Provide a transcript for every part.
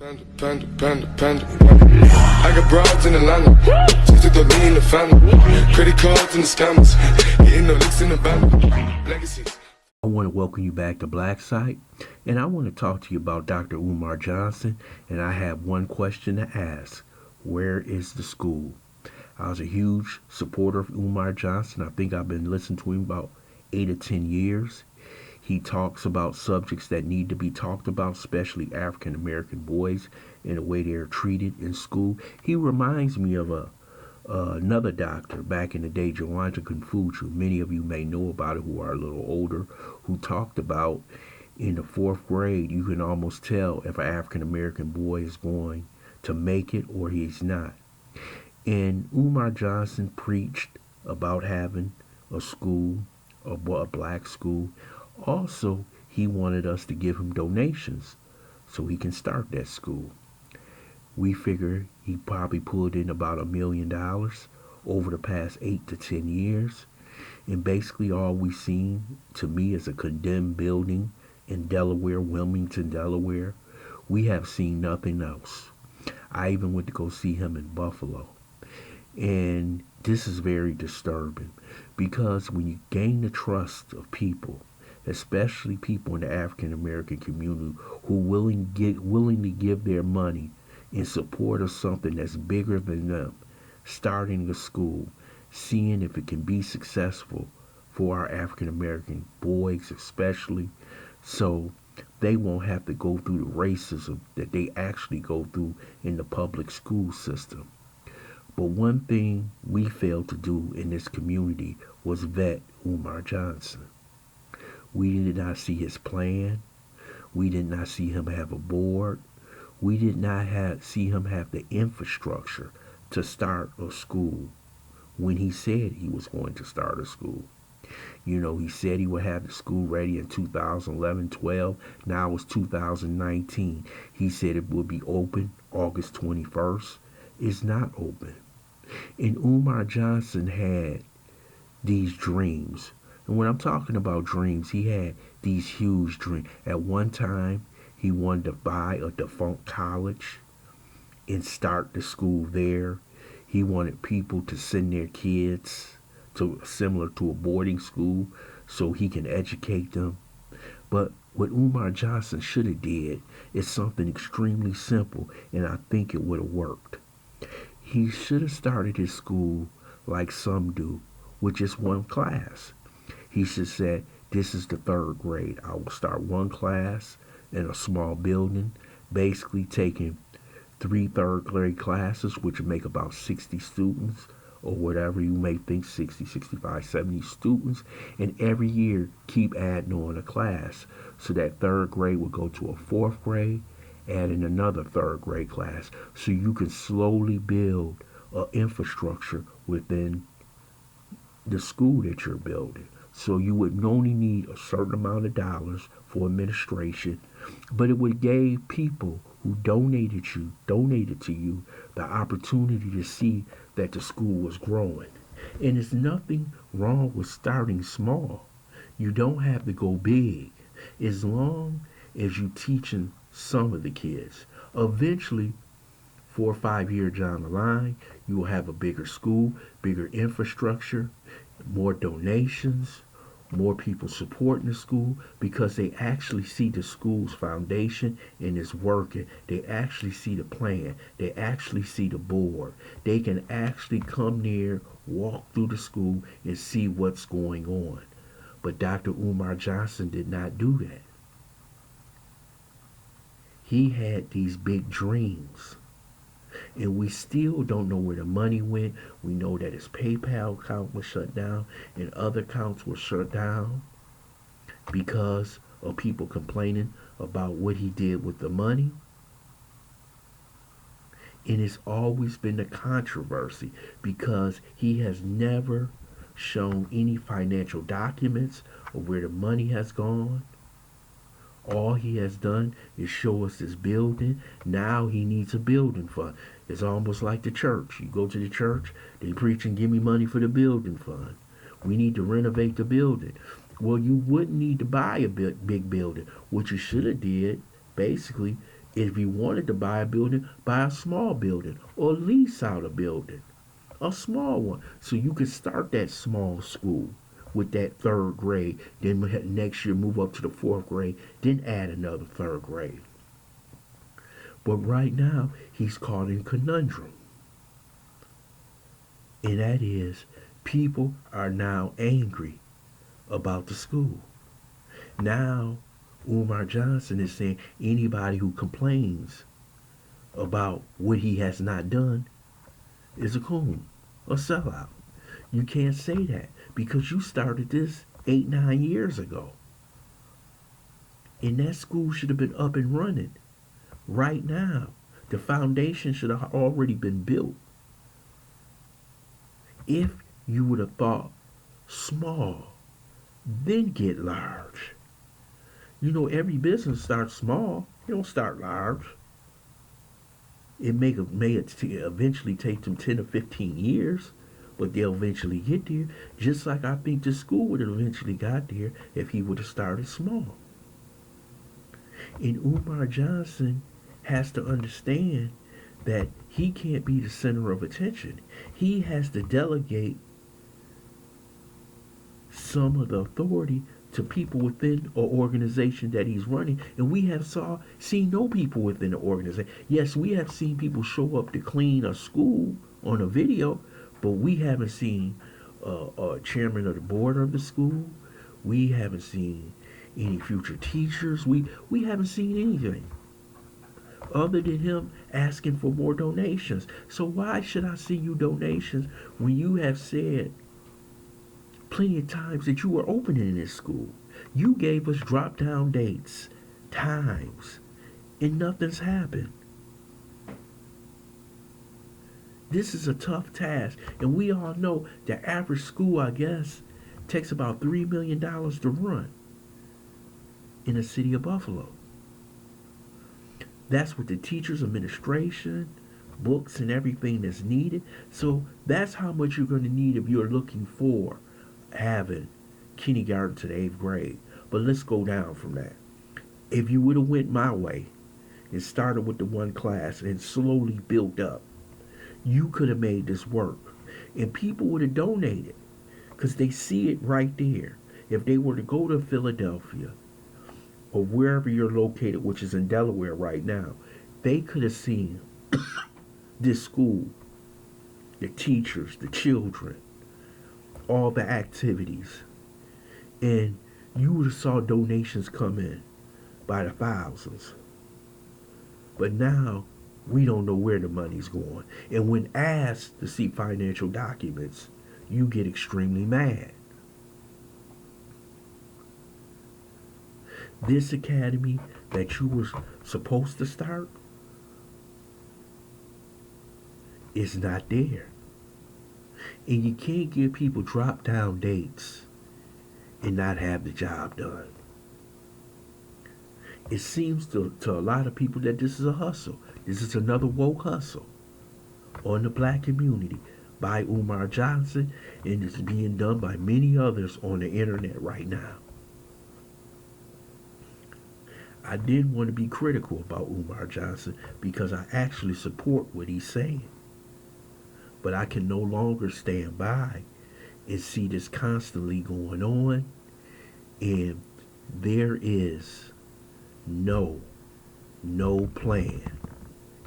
Panda. I got broads in Atlanta. Just took the lean in the family. Credit cards and the scammers. Hitting the licks in the band. Legacies. I want to welcome you back to BLACKSITE, and I want to talk to you about Dr. Umar Johnson, and I have one question to ask. Where is the school? I was a huge supporter of Umar Johnson. I think I've been listening to him about 8 or 10 years. He talks about subjects that need to be talked about, especially African American boys and the way they're treated in school. He reminds me of another doctor back in the day, Joanta Confuciu. Many of you may know about it who are a little older, who talked about in the 4th grade, you can almost tell if an African American boy is going to make it or he's not. And Umar Johnson preached about having a school, a black school. Also, he wanted us to give him donations so he can start that school. We figure he probably pulled in about $1 million over the past 8 to 10 years. And basically all we've seen, to me, is a condemned building in Delaware, Wilmington, Delaware. We have seen nothing else. I even went to go see him in Buffalo. And this is very disturbing because when you gain the trust of people, especially people in the African American community who willingly give their money in support of something that's bigger than them, starting a school, seeing if it can be successful for our African American boys especially, so they won't have to go through the racism that they actually go through in the public school system. But one thing we failed to do in this community was vet Umar Johnson. We did not see his plan. We did not see him have a board. We did not see him have the infrastructure to start a school when he said he was going to start a school. You know, he said he would have the school ready in 2011-12. Now it's 2019. He said it would be open August 21st. It's not open. And Umar Johnson had these dreams. And when I'm talking about dreams, he had these huge dreams. At one time, he wanted to buy a defunct college and start the school there. He wanted people to send their kids to similar to a boarding school so he can educate them. But what Umar Johnson should have did is something extremely simple, and I think it would have worked. He should have started his school like some do, with just one class. He should have said, this is the 3rd grade. I will start one class in a small building, basically taking 3 3rd grade classes, which would make about 60 students, or whatever you may think, 60, 65, 70 students, and every year keep adding on a class. So that 3rd grade would go to a 4th grade, add in another 3rd grade class, so you can slowly build an infrastructure within the school that you're building. So you would only need a certain amount of dollars for administration, but it would give people who donated to you the opportunity to see that the school was growing. And there's nothing wrong with starting small. You don't have to go big as long as you're teaching some of the kids. Eventually, 4 or 5 years down the line, you will have a bigger school, bigger infrastructure, more donations, more people supporting the school because they actually see the school's foundation and it's working. They actually see the plan. They actually see the board. They can actually come near, walk through the school and see what's going on. But Dr. Umar Johnson did not do that. He had these big dreams. And we still don't know where the money went. We know that his PayPal account was shut down and other accounts were shut down because of people complaining about what he did with the money. And it's always been a controversy because he has never shown any financial documents of where the money has gone. All he has done is show us this building. Now he needs a building fund. It's almost like the church. You go to the church, they preach and give me money for the building fund. We need to renovate the building. Well, you wouldn't need to buy a big building. What you should have did, basically, If you wanted to buy a building, buy a small building or lease out a building, a small one, so you could start that small school with that third grade. Then next year move up to the fourth grade, then add another third grade. But right now, he's caught in conundrum. And that is, people are now angry about the school. Now, Umar Johnson is saying anybody who complains about what he has not done is a coon, a sellout. You can't say that because you started this 8, 9 years ago. And that school should have been up and running right now. The foundation should have already been built. If you would have thought small, then get large. You know, every business starts small. You don't start large. It may eventually take them 10 or 15 years, but they'll eventually get there. Just like I think the school would have eventually got there if he would have started small. And Umar Johnson has to understand that he can't be the center of attention. He has to delegate some of the authority to people within an organization that he's running. And we have seen no people within the organization. Yes, we have seen people show up to clean a school on a video, but we haven't seen a chairman of the board of the school. We haven't seen any future teachers. We haven't seen anything other than him asking for more donations. So why should I see you donations when you have said plenty of times that you were opening this school? You gave us drop down dates, times, and nothing's happened. This is a tough task, and we all know the average school, I guess, takes about $3 million to run in the city of Buffalo. That's with the teachers, administration, books, and everything that's needed. So that's how much you're going to need if you're looking for having kindergarten to the 8th grade. But let's go down from that. If you would have went my way and started with the one class and slowly built up, you could have made this work. And people would have donated because they see it right there. If they were to go to Philadelphia or wherever you're located, which is in Delaware right now, they could have seen this school, the teachers, the children, all the activities, and you would have saw donations come in by the thousands. But now we don't know where the money's going, and when asked to see financial documents, you get extremely mad. This academy that you were supposed to start is not there. And you can't give people drop down dates and not have the job done. It seems to a lot of people that this is a hustle. This is another woke hustle on the black community by Umar Johnson, and it's being done by many others on the internet right now. I did want to be critical about Umar Johnson because I actually support what he's saying. But I can no longer stand by and see this constantly going on, and there is no plan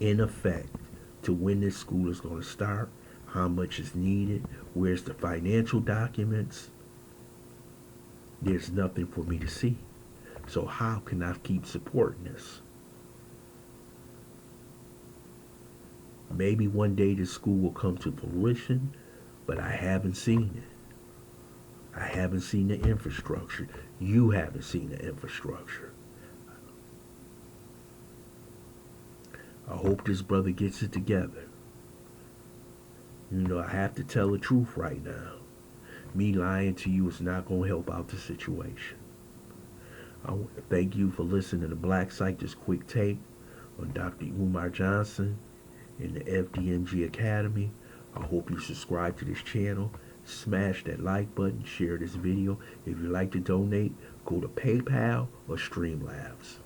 in effect to when this school is going to start, how much is needed, where's the financial documents. There's nothing for me to see. So how can I keep supporting this? Maybe one day this school will come to fruition, but I haven't seen it. I haven't seen the infrastructure. You haven't seen the infrastructure. I hope this brother gets it together. You know, I have to tell the truth right now. Me lying to you is not going to help out the situation. I want to thank you for listening to BLACKSITE, this quick take on Dr. Umar Johnson in the Fdmg Academy. I hope you subscribe to this channel, smash that like button, share this video. If you'd like to donate, go to PayPal or Streamlabs.